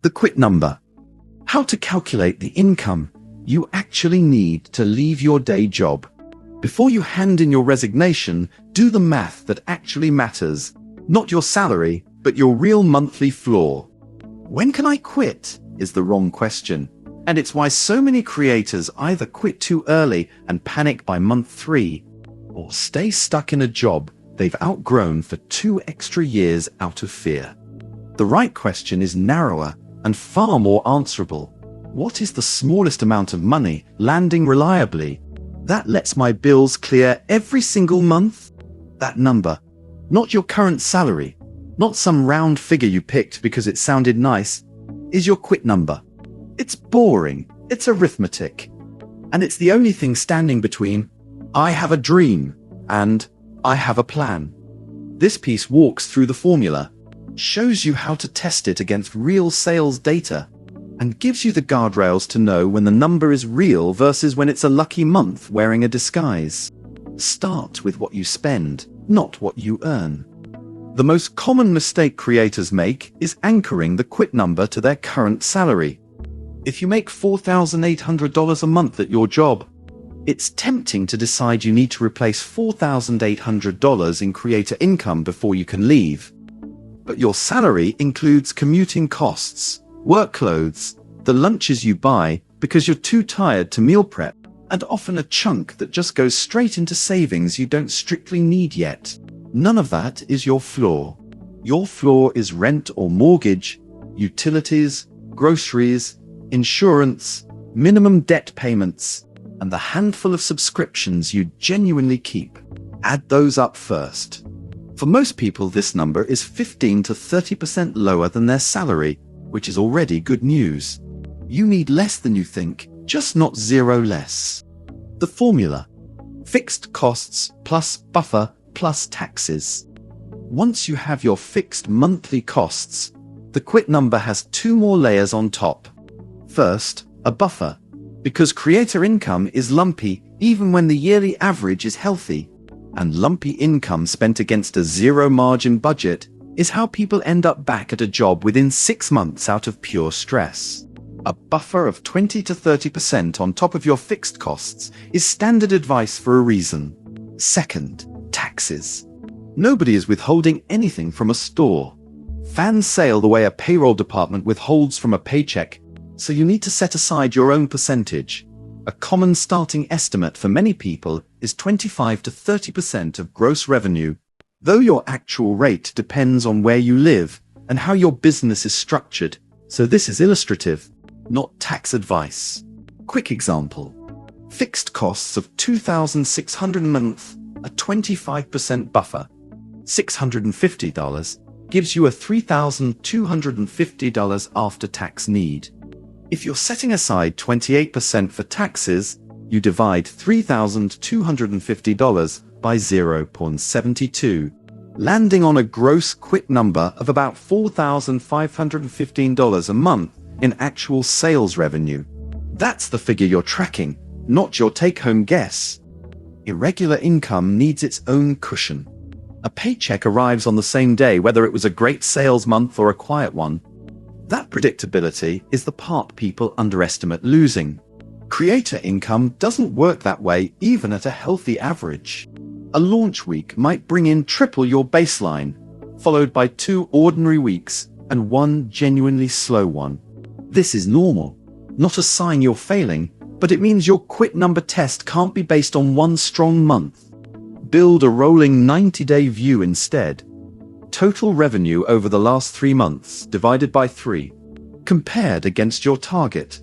The quit number. How to calculate the income you actually need to leave your day job. Before you hand in your resignation, do the math that actually matters. Not your salary, but your real monthly floor. When can I quit? Is the wrong question. And it's why so many creators either quit too early and panic by month 3, or stay stuck in a job they've outgrown for 2 extra years out of fear. The right question is narrower and far more answerable. What is the smallest amount of money landing reliably that lets my bills clear every single month? That number, not your current salary, not some round figure you picked because it sounded nice, is your quit number. It's boring, it's arithmetic, and it's the only thing standing between I have a dream and I have a plan. This piece walks through the formula, shows you how to test it against real sales data, and gives you the guardrails to know when the number is real versus when it's a lucky month wearing a disguise. Start with what you spend, not what you earn. The most common mistake creators make is anchoring the quit number to their current salary. If you make $4,800 a month at your job, it's tempting to decide you need to replace $4,800 in creator income before you can leave. But your salary includes commuting costs, work clothes, the lunches you buy because you're too tired to meal prep, and often a chunk that just goes straight into savings you don't strictly need yet. None of that is your floor. Your floor is rent or mortgage, utilities, groceries, insurance, minimum debt payments, and the handful of subscriptions you genuinely keep. Add those up first. For most people, this number is 15 to 30% lower than their salary, which is already good news. You need less than you think, just not zero less. The formula: fixed costs plus buffer plus taxes. Once you have your fixed monthly costs, the quit number has 2 more layers on top. First, a buffer, because creator income is lumpy even when the yearly average is healthy, and lumpy income spent against a zero-margin budget is how people end up back at a job within 6 months out of pure stress. A buffer of 20 to 30% on top of your fixed costs is standard advice for a reason. Second, taxes. Nobody is withholding anything from a store. Fans sail the way a payroll department withholds from a paycheck, so you need to set aside your own percentage. A common starting estimate for many people is 25 to 30% of gross revenue, though your actual rate depends on where you live and how your business is structured, so this is illustrative, not tax advice. Quick example. Fixed costs of $2,600 a month, a 25% buffer, $650, gives you a $3,250 after-tax need. If you're setting aside 28% for taxes, you divide $3,250 by 0.72, landing on a gross quit number of about $4,515 a month in actual sales revenue. That's the figure you're tracking, not your take-home guess. Irregular income needs its own cushion. A paycheck arrives on the same day whether it was a great sales month or a quiet one. That predictability is the part people underestimate losing. Creator income doesn't work that way even at a healthy average. A launch week might bring in triple your baseline, followed by 2 ordinary weeks and 1 genuinely slow one. This is normal, not a sign you're failing, but it means your quit number test can't be based on 1 strong month. Build a rolling 90-day view instead. Total revenue over the last 3 months divided by 3, compared against your target.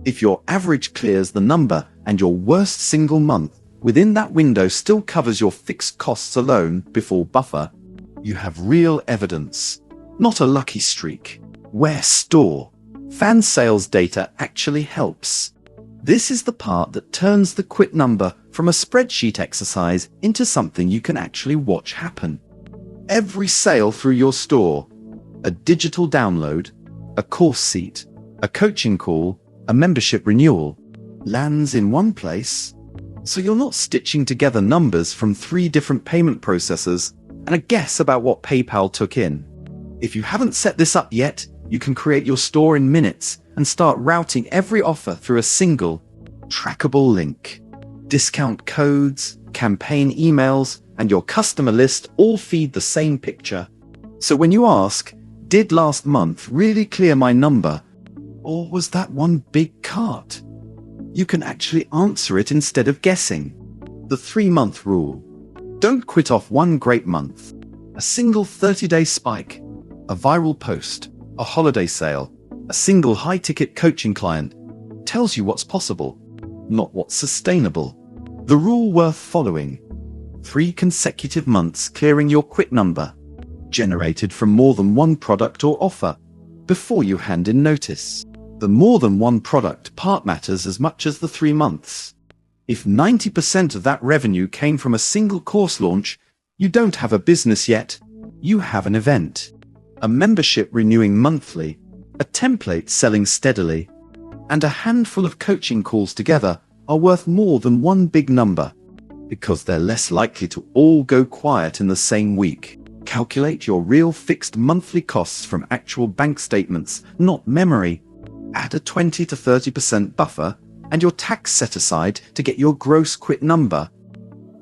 If your average clears the number and your worst single month within that window still covers your fixed costs alone before buffer, you have real evidence, not a lucky streak. Where store.fan sales data actually helps. This is the part that turns the quit number from a spreadsheet exercise into something you can actually watch happen. Every sale through your store, a digital download, a course seat, a coaching call, a membership renewal, lands in one place. So you're not stitching together numbers from 3 different payment processors and a guess about what PayPal took in. If you haven't set this up yet, You can create your store in minutes and start routing every offer through a single, trackable link. Discount codes, campaign emails, and your customer list all feed the same picture. So when you ask, did last month really clear my number? Or was that one big cart? You can actually answer it instead of guessing. The 3-month rule. Don't quit off one great month. A single 30-day spike, a viral post, a holiday sale, a single high-ticket coaching client tells you what's possible, not what's sustainable. The rule worth following. 3 consecutive months clearing your quit number, generated from more than one product or offer, before you hand in notice. The more than one product part matters as much as the 3 months. If 90% of that revenue came from a single course launch, you don't have a business yet, you have an event. A membership renewing monthly, a template selling steadily, and a handful of coaching calls together are worth more than one big number, because they're less likely to all go quiet in the same week. Calculate your real fixed monthly costs from actual bank statements, not memory. Add a 20 to 30% buffer and your tax set aside to get your gross quit number.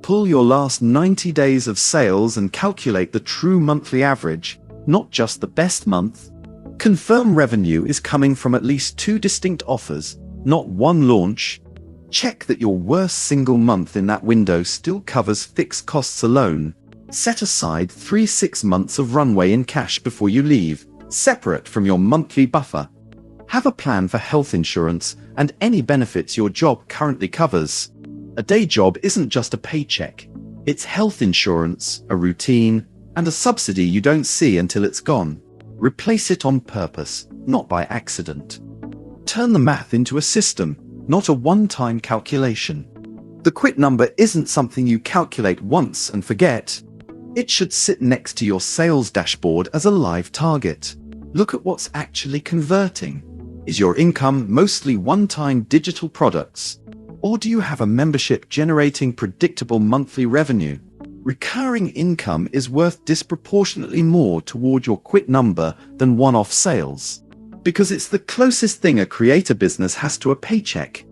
Pull your last 90 days of sales and calculate the true monthly average, not just the best month. Confirm revenue is coming from at least 2 distinct offers, not one launch. Check that your worst single month in that window still covers fixed costs alone. Set aside 3-6 months of runway in cash before you leave, separate from your monthly buffer. Have a plan for health insurance and any benefits your job currently covers. A day job isn't just a paycheck. It's health insurance, a routine, and a subsidy you don't see until it's gone. Replace it on purpose, not by accident. Turn the math into a system, not a one-time calculation. The quit number isn't something you calculate once and forget. It should sit next to your sales dashboard as a live target. Look at what's actually converting. Is your income mostly one-time digital products? Or do you have a membership generating predictable monthly revenue? Recurring income is worth disproportionately more toward your quit number than one-off sales, because it's the closest thing a creator business has to a paycheck.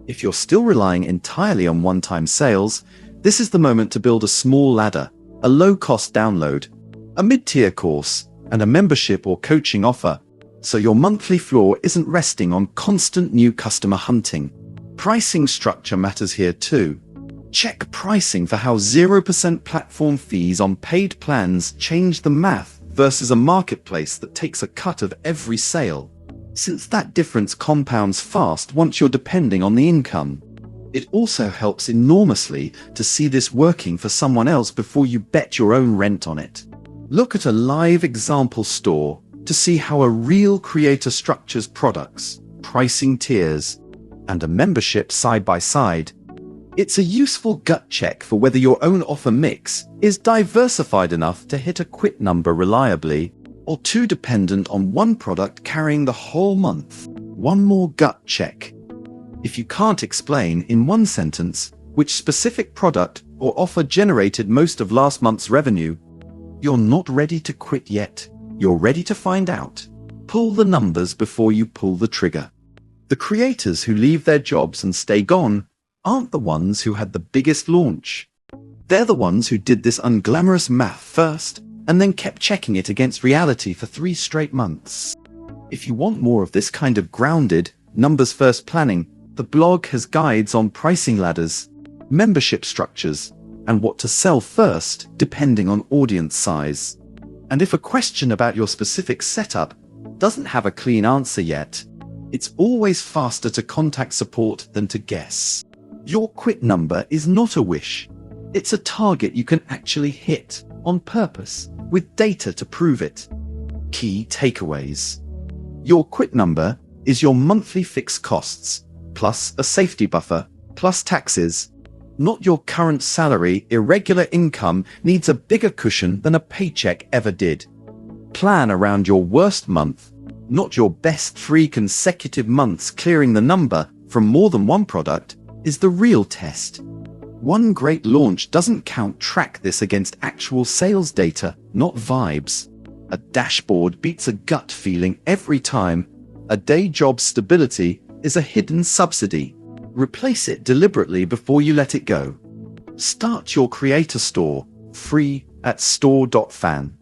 If you're still relying entirely on one-time sales, this is the moment to build a small ladder, a low-cost download, a mid-tier course, and a membership or coaching offer, so your monthly floor isn't resting on constant new customer hunting. Pricing structure matters here too. Check pricing for how 0% platform fees on paid plans change the math versus a marketplace that takes a cut of every sale, since that difference compounds fast once you're depending on the income. It also helps enormously to see this working for someone else before you bet your own rent on it. Look at a live example store to see how a real creator structures products, pricing tiers, and a membership side by side. It's a useful gut check for whether your own offer mix is diversified enough to hit a quit number reliably, or too dependent on one product carrying the whole month. One more gut check. If you can't explain in one sentence which specific product or offer generated most of last month's revenue, you're not ready to quit yet. You're ready to find out. Pull the numbers before you pull the trigger. The creators who leave their jobs and stay gone aren't the ones who had the biggest launch. They're the ones who did this unglamorous math first and then kept checking it against reality for 3 straight months. If you want more of this kind of grounded, numbers-first planning, the blog has guides on pricing ladders, membership structures, and what to sell first depending on audience size. And if a question about your specific setup doesn't have a clean answer yet, it's always faster to contact support than to guess. Your quit number is not a wish. It's a target you can actually hit on purpose with data to prove it. Key takeaways. Your quit number is your monthly fixed costs, plus a safety buffer, plus taxes. Not your current salary. Irregular income needs a bigger cushion than a paycheck ever did. Plan around your worst month, not your best 3 consecutive months. Clearing the number from more than one product is the real test. One great launch doesn't count. Track this against actual sales data, not vibes. A dashboard beats a gut feeling every time. A day job stability is a hidden subsidy. Replace it deliberately before you let it go. Start your creator store, free at store.fan.